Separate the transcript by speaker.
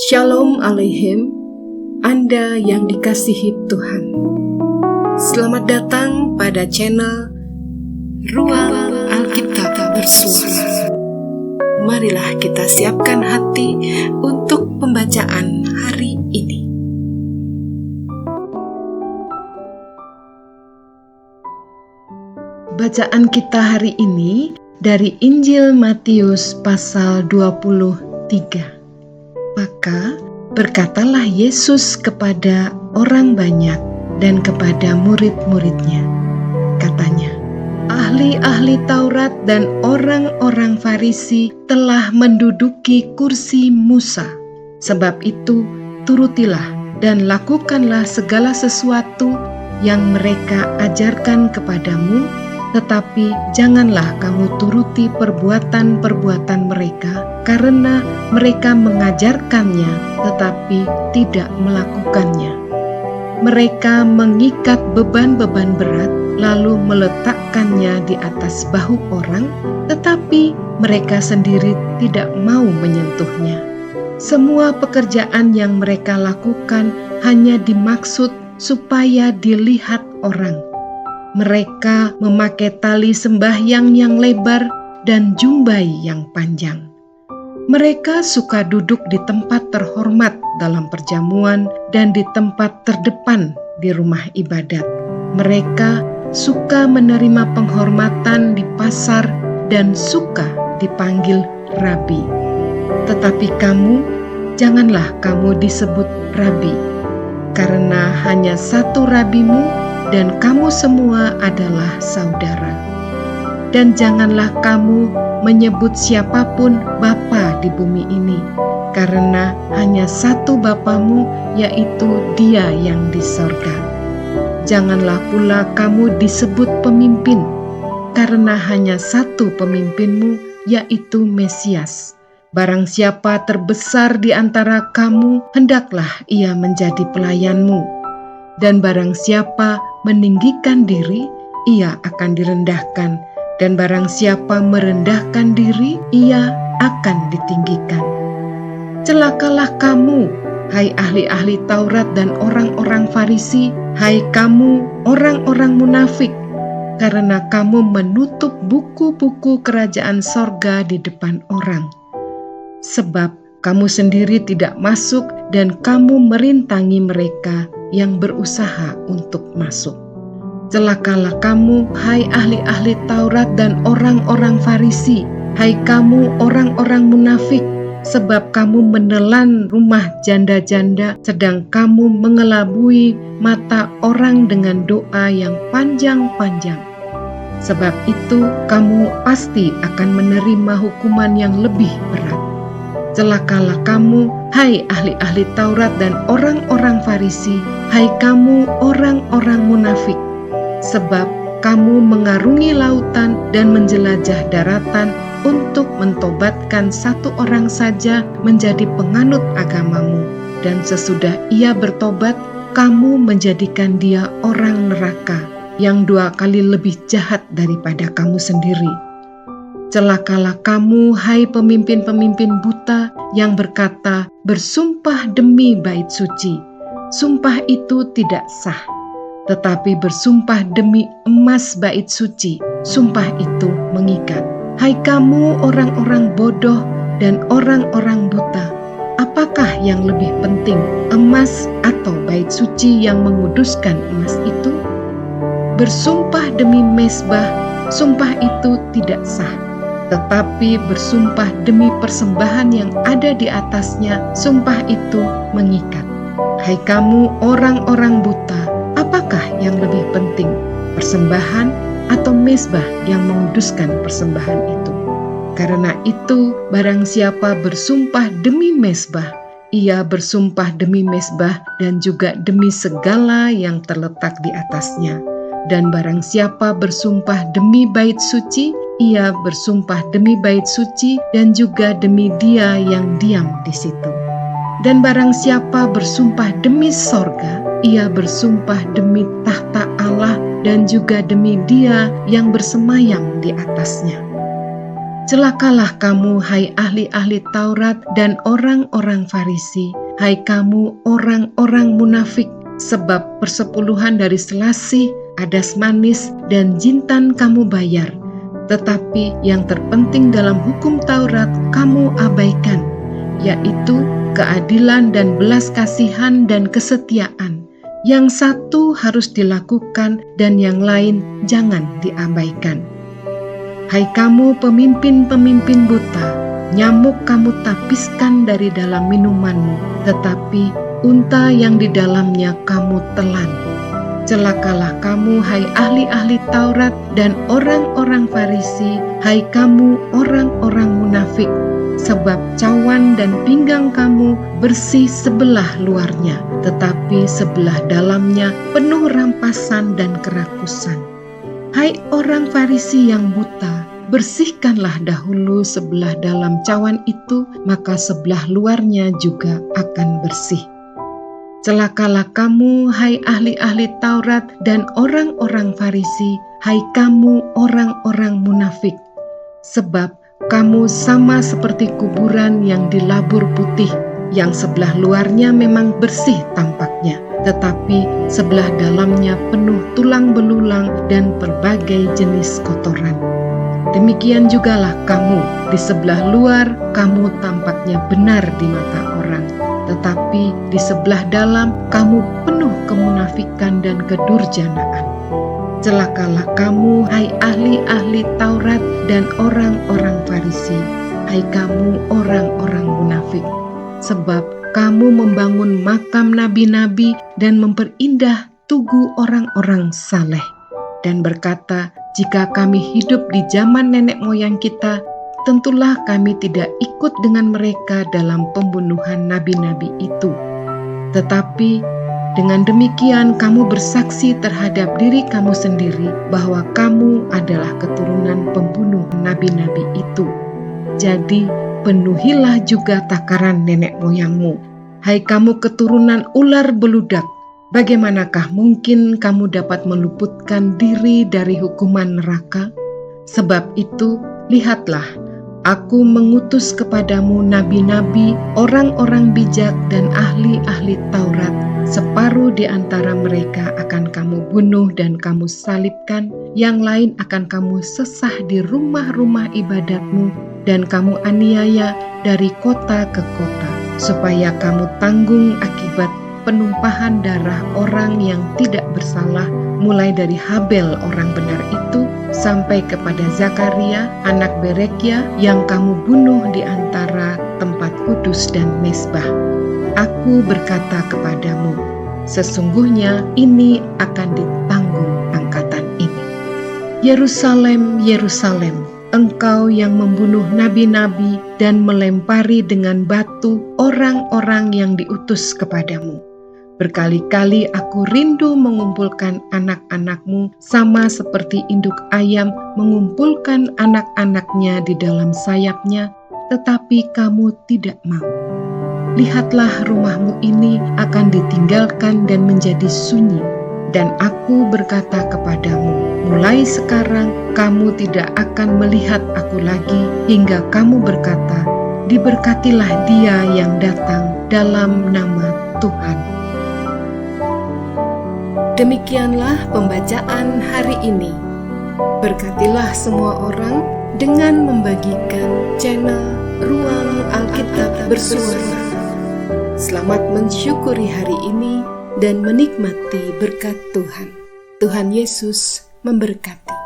Speaker 1: Shalom Aleichem, Anda yang dikasihi Tuhan. Selamat datang pada channel Ruang Alkitab Bersuara. Marilah kita siapkan hati untuk pembacaan hari ini. Bacaan kita hari ini dari Injil Matius pasal 23. Maka berkatalah Yesus kepada orang banyak dan kepada murid-muridnya. Katanya, ahli-ahli Taurat dan orang-orang Farisi telah menduduki kursi Musa. Sebab itu, turutilah dan lakukanlah segala sesuatu yang mereka ajarkan kepadamu, tetapi janganlah kamu turuti perbuatan-perbuatan mereka, karena mereka mengajarkannya tetapi tidak melakukannya. Mereka mengikat beban-beban berat lalu meletakkannya di atas bahu orang, tetapi mereka sendiri tidak mau menyentuhnya. Semua pekerjaan yang mereka lakukan hanya dimaksud supaya dilihat orang. Mereka memakai tali sembahyang yang lebar dan jumbai yang panjang. Mereka suka duduk di tempat terhormat dalam perjamuan dan di tempat terdepan di rumah ibadat. Mereka suka menerima penghormatan di pasar dan suka dipanggil rabi. Tetapi kamu, janganlah kamu disebut rabi, karena hanya satu rabimu, dan kamu semua adalah saudara. Dan janganlah kamu menyebut siapapun bapa di bumi ini, karena hanya satu Bapamu, yaitu Dia yang di sorga. Janganlah pula kamu disebut pemimpin, karena hanya satu pemimpinmu, yaitu Mesias. Barang siapa terbesar di antara kamu, hendaklah ia menjadi pelayanmu. Dan barang siapa meninggikan diri, ia akan direndahkan. Dan barang siapa merendahkan diri, ia akan ditinggikan. Celakalah kamu, hai ahli-ahli Taurat dan orang-orang Farisi, hai kamu orang-orang munafik, karena kamu menutup buku-buku kerajaan sorga di depan orang. Sebab kamu sendiri tidak masuk dan kamu merintangi mereka yang berusaha untuk masuk. Celakalah kamu, hai ahli-ahli Taurat dan orang-orang Farisi, hai kamu orang-orang munafik, sebab kamu menelan rumah janda-janda, sedang kamu mengelabui mata orang dengan doa yang panjang-panjang. Sebab itu kamu pasti akan menerima hukuman yang lebih berat. Celakalah kamu, hai ahli-ahli Taurat dan orang-orang Farisi, hai kamu orang-orang munafik, sebab kamu mengarungi lautan dan menjelajah daratan untuk mentobatkan satu orang saja menjadi penganut agamamu, dan sesudah ia bertobat, kamu menjadikan dia orang neraka yang 2 kali lebih jahat daripada kamu sendiri. Celakalah kamu, hai pemimpin-pemimpin buta yang berkata, bersumpah demi bait suci. Sumpah itu tidak sah, tetapi bersumpah demi emas bait suci, sumpah itu mengikat. Hai kamu orang-orang bodoh dan orang-orang buta, apakah yang lebih penting, emas atau bait suci yang menguduskan emas itu? Bersumpah demi mezbah, sumpah itu tidak sah. Tetapi bersumpah demi persembahan yang ada di atasnya, sumpah itu mengikat. Hai kamu orang-orang buta, apakah yang lebih penting, persembahan atau mezbah yang menguduskan persembahan itu? Karena itu, barang siapa bersumpah demi mezbah, ia bersumpah demi mezbah dan juga demi segala yang terletak di atasnya. Dan barang siapa bersumpah demi bait suci, ia bersumpah demi bait suci dan juga demi Dia yang diam di situ. Dan barang siapa bersumpah demi sorga, ia bersumpah demi tahta Allah dan juga demi Dia yang bersemayam di atasnya. Celakalah kamu, hai ahli-ahli Taurat dan orang-orang Farisi, hai kamu orang-orang munafik, sebab persepuluhan dari selasih, adas manis, dan jintan kamu bayar. Tetapi yang terpenting dalam hukum Taurat kamu abaikan, yaitu keadilan dan belas kasihan dan kesetiaan. Yang satu harus dilakukan dan yang lain jangan diabaikan. Hai kamu pemimpin-pemimpin buta, nyamuk kamu tapiskan dari dalam minumanmu, tetapi unta yang di dalamnya kamu telan. Celakalah kamu, hai ahli-ahli Taurat dan orang-orang Farisi, hai kamu orang-orang munafik, sebab cawan dan pinggang kamu bersih sebelah luarnya, tetapi sebelah dalamnya penuh rampasan dan kerakusan. Hai orang Farisi yang buta, bersihkanlah dahulu sebelah dalam cawan itu, maka sebelah luarnya juga akan bersih. Celakalah kamu, hai ahli-ahli Taurat dan orang-orang Farisi, hai kamu orang-orang munafik, sebab kamu sama seperti kuburan yang dilabur putih, yang sebelah luarnya memang bersih tampaknya, tetapi sebelah dalamnya penuh tulang belulang dan berbagai jenis kotoran. Demikian jugalah kamu, di sebelah luar kamu tampaknya benar di mata orang, tetapi di sebelah dalam kamu penuh kemunafikan dan kedurjanaan. Celakalah kamu, hai ahli-ahli Taurat dan orang-orang Farisi, hai kamu orang-orang munafik, sebab kamu membangun makam nabi-nabi dan memperindah tugu orang-orang saleh, dan berkata, jika kami hidup di zaman nenek moyang kita, tentulah kami tidak ikut dengan mereka dalam pembunuhan nabi-nabi itu. Tetapi dengan demikian kamu bersaksi terhadap diri kamu sendiri bahwa kamu adalah keturunan pembunuh nabi-nabi itu. Jadi penuhilah juga takaran nenek moyangmu. Hai kamu keturunan ular beludak, bagaimanakah mungkin kamu dapat meluputkan diri dari hukuman neraka? Sebab itu, lihatlah, aku mengutus kepadamu nabi-nabi, orang-orang bijak dan ahli-ahli Taurat. Separuh di antara mereka akan kamu bunuh dan kamu salibkan, yang lain akan kamu sesah di rumah-rumah ibadatmu, dan kamu aniaya dari kota ke kota, supaya kamu tanggung akibat penumpahan darah orang yang tidak bersalah, mulai dari Habel orang benar itu, sampai kepada Zakaria, anak Berekia, yang kamu bunuh di antara tempat kudus dan mezbah. Aku berkata kepadamu, sesungguhnya ini akan ditanggung angkatan ini. Yerusalem, Yerusalem, engkau yang membunuh nabi-nabi dan melempari dengan batu orang-orang yang diutus kepadamu. Berkali-kali aku rindu mengumpulkan anak-anakmu sama seperti induk ayam mengumpulkan anak-anaknya di dalam sayapnya, tetapi kamu tidak mau. Lihatlah, rumahmu ini akan ditinggalkan dan menjadi sunyi. Dan aku berkata kepadamu, mulai sekarang kamu tidak akan melihat aku lagi, hingga kamu berkata, diberkatilah dia yang datang dalam nama Tuhan. Demikianlah pembacaan hari ini. Berkatilah semua orang dengan membagikan channel Ruang Alkitab Bersuara. Selamat mensyukuri hari ini dan menikmati berkat Tuhan. Tuhan Yesus memberkati.